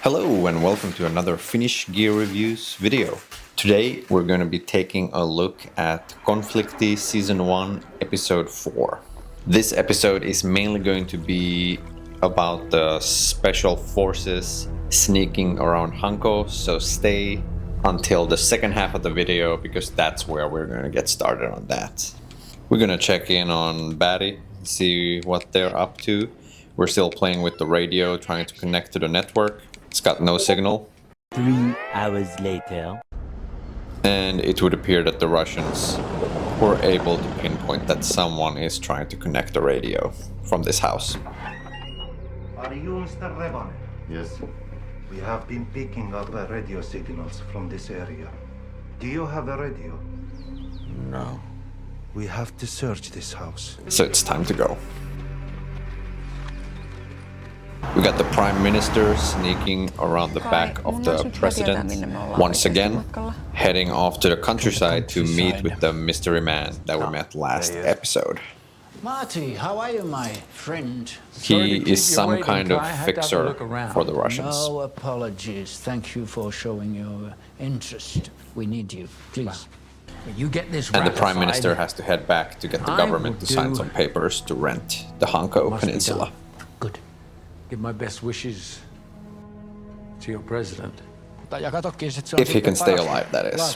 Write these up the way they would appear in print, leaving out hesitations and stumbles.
Hello and welcome to another Finnish gear reviews video. Today we're going to be taking a look at Konflikti Season 1 Episode 4. This episode is mainly going to be about the special forces sneaking around Hanko, so stay until the second half of the video because that's where we're going to get started on that. We're going to check in on Batty, see what they're up to. We're still playing with the radio, trying to connect to the network. It's got no signal. 3 hours later. And it would appear that the Russians were able to pinpoint that someone is trying to connect the radio from this house. Are you Mr. Revan? Yes. We have been picking up radio signals from this area. Do you have a radio? No. We have to search this house. So it's time to go. We got the Prime Minister sneaking around the back of the President once again, heading off to the countryside to meet with the mystery man that we met last episode. Marty, how are you, my friend? He is some kind of fixer for the Russians. No apologies. Thank you for showing your interest. We need you, please. You get this And the Prime Minister has to head back to get the government to sign some papers to rent the Hanko Peninsula. Good. Give my best wishes to your president. If he can stay alive, that is.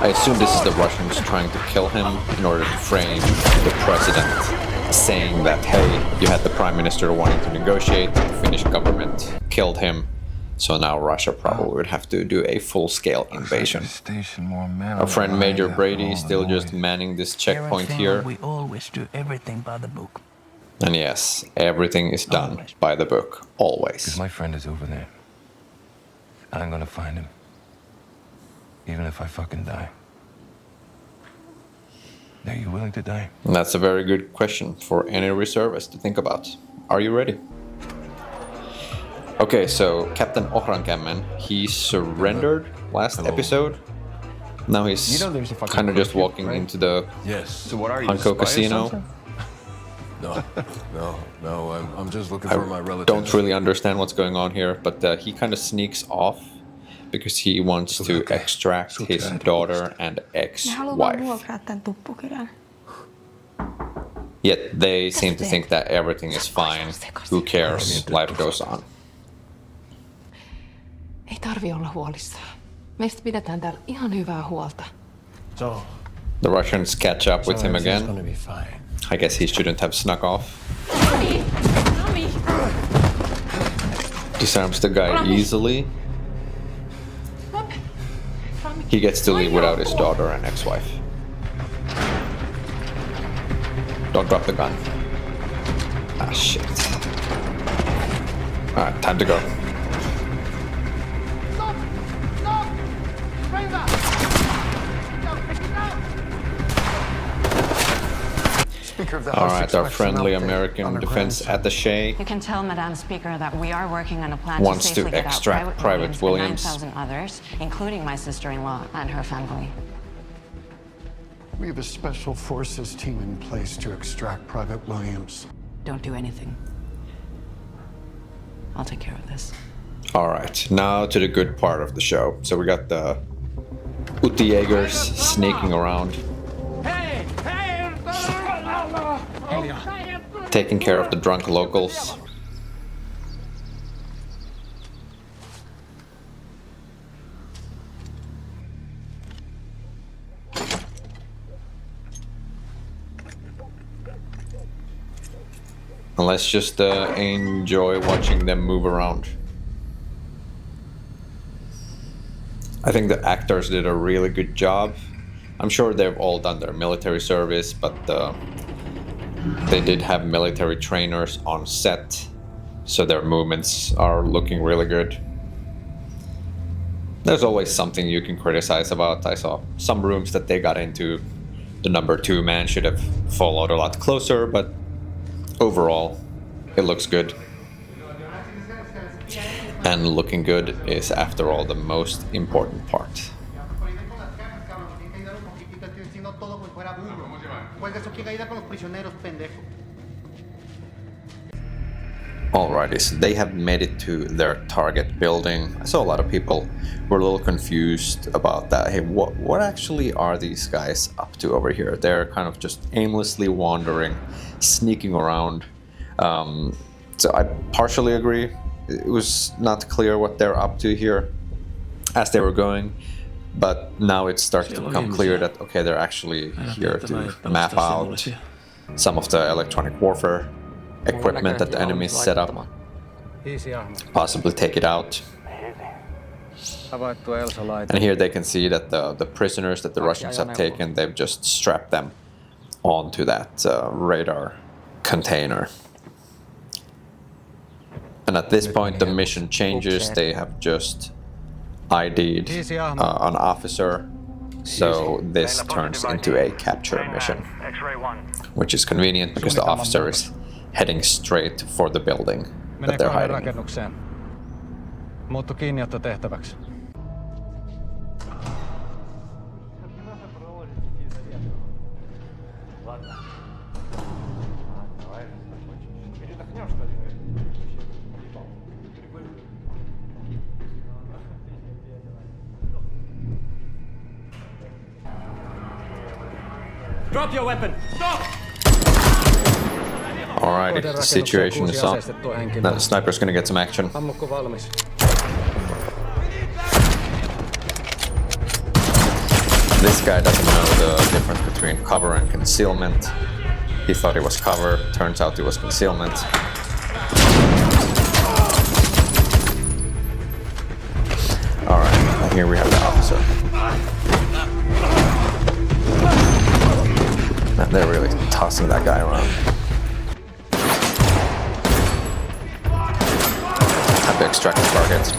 I assume this is the Russians trying to kill him in order to frame the president, saying that, hey, you had the Prime Minister wanting to negotiate, the Finnish government killed him, so now Russia probably would have to do a full-scale invasion. Our friend Major Brady is still just manning this checkpoint here. We always do everything by the book. And yes, everything is done by the book, always. Because my friend is over there. I'm gonna find him. Even if I fucking die. Are you willing to die? And that's a very good question for any reservist to think about. Are you ready? Okay, so Captain Ohrankämmen, he surrendered last episode. Now he's kind of just walking into the Hanko casino. No, I'm just looking for my relatives. Don't really understand what's going on here, but he kind of sneaks off because he wants to extract his daughter and ex-wife. Yet they seem to think that everything is fine. Who cares? Life goes on. Ei tarvi olla huolissaan. Meistä pidetään täällä ihan hyvää huolta. The Russians catch up with him again. I guess he shouldn't have snuck off. Disarms the guy easily. He gets to leave without his daughter and ex-wife. Don't drop the gun. Ah, shit. Alright, time to go. Alright, our friendly American defense attaché You can tell Madame Speaker that we are working on a plan wants to to safely get out extract Private Williams. and 9,000 others, including my sister-in-law and her family. We have a special forces team in place to extract Private Williams. Don't do anything. I'll take care of this. Alright, now to the good part of the show. So we got the Utti Jaegers sneaking around, taking care of the drunk locals. And let's just enjoy watching them move around. I think the actors did a really good job. I'm sure they've all done their military service, but they did have military trainers on set, so their movements are looking really good. There's always something you can criticize about. I saw some rooms that they got into. The number 2 man should have followed a lot closer, but overall, it looks good. And looking good is, after all, the most important part. Alrighty, so they have made it to their target building. I saw a lot of people were a little confused about that. Hey, what actually are these guys up to over here? They're kind of just aimlessly wandering, sneaking around. So I partially agree. It was not clear what they're up to here as they were going. But now it's starting to become clear that, okay, they're actually here to map out some of the electronic warfare equipment that the enemies set up, possibly take it out. And here they can see that the prisoners that the Russians have taken, they've just strapped them onto that radar container. And at this point the mission changes. They have just ID'd an officer, so this turns into a capture mission, which is convenient because the officer is heading straight for the building that they're hiding in. Muuttu kiinniotto-tehtäväksi. Drop your weapon! Stop! Alrighty, the situation is up. Now the sniper's gonna get some action. This guy doesn't know the difference between cover and concealment. He thought it was cover, turns out it was concealment. Alright, and here we have the officer. And they're really tossing that guy around. Have to extract the targets.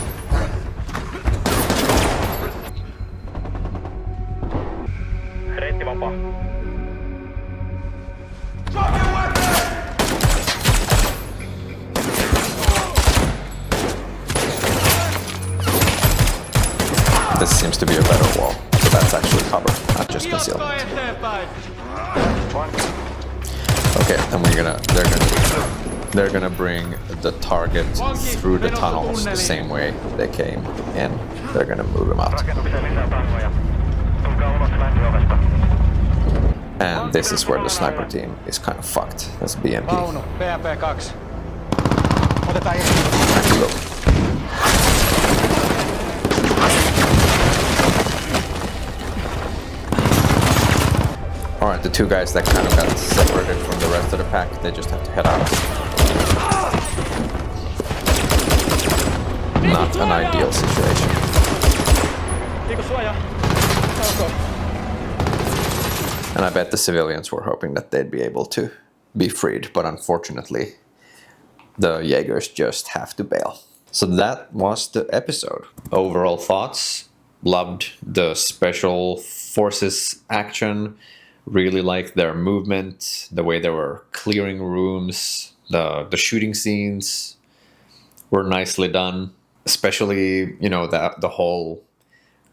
This seems to be a better wall, so that's actually cover, not just concealment. Okay, and they're gonna bring the target through the tunnels the same way they came in. They're gonna move him out. And this is where the sniper team is kind of fucked. That's BMP. Alright, the two guys that kind of got separated from the rest of the pack, they just have to head out. Not an ideal situation. And I bet the civilians were hoping that they'd be able to be freed, but unfortunately, the Jaegers just have to bail. So that was the episode. Overall thoughts? Loved the special forces action. Really liked their movement, the way they were clearing rooms, the shooting scenes were nicely done. Especially, you know, the whole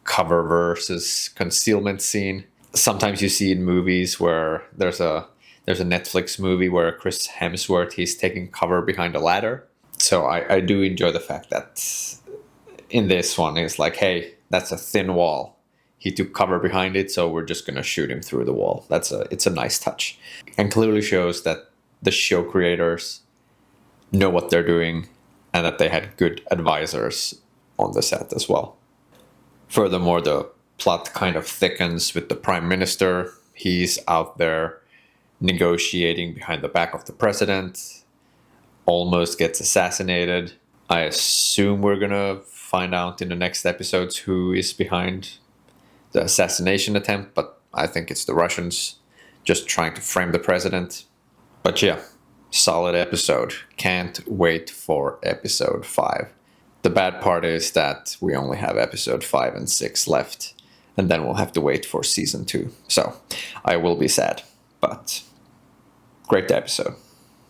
cover versus concealment scene. Sometimes you see in movies where there's a Netflix movie where Chris Hemsworth, he's taking cover behind a ladder. So I do enjoy the fact that in this one it's like, hey, that's a thin wall. He took cover behind it, so we're just gonna shoot him through the wall. It's a nice touch. And clearly shows that the show creators know what they're doing and that they had good advisors on the set as well. Furthermore, the plot kind of thickens with the Prime Minister. He's out there negotiating behind the back of the president, almost gets assassinated. I assume we're gonna find out in the next episodes who is behind the assassination attempt, but I think it's the Russians just trying to frame the president. But yeah, solid episode. Can't wait for episode 5. The bad part is that we only have episode 5 and 6 left, and then we'll have to wait for season 2. So I will be sad, but great episode.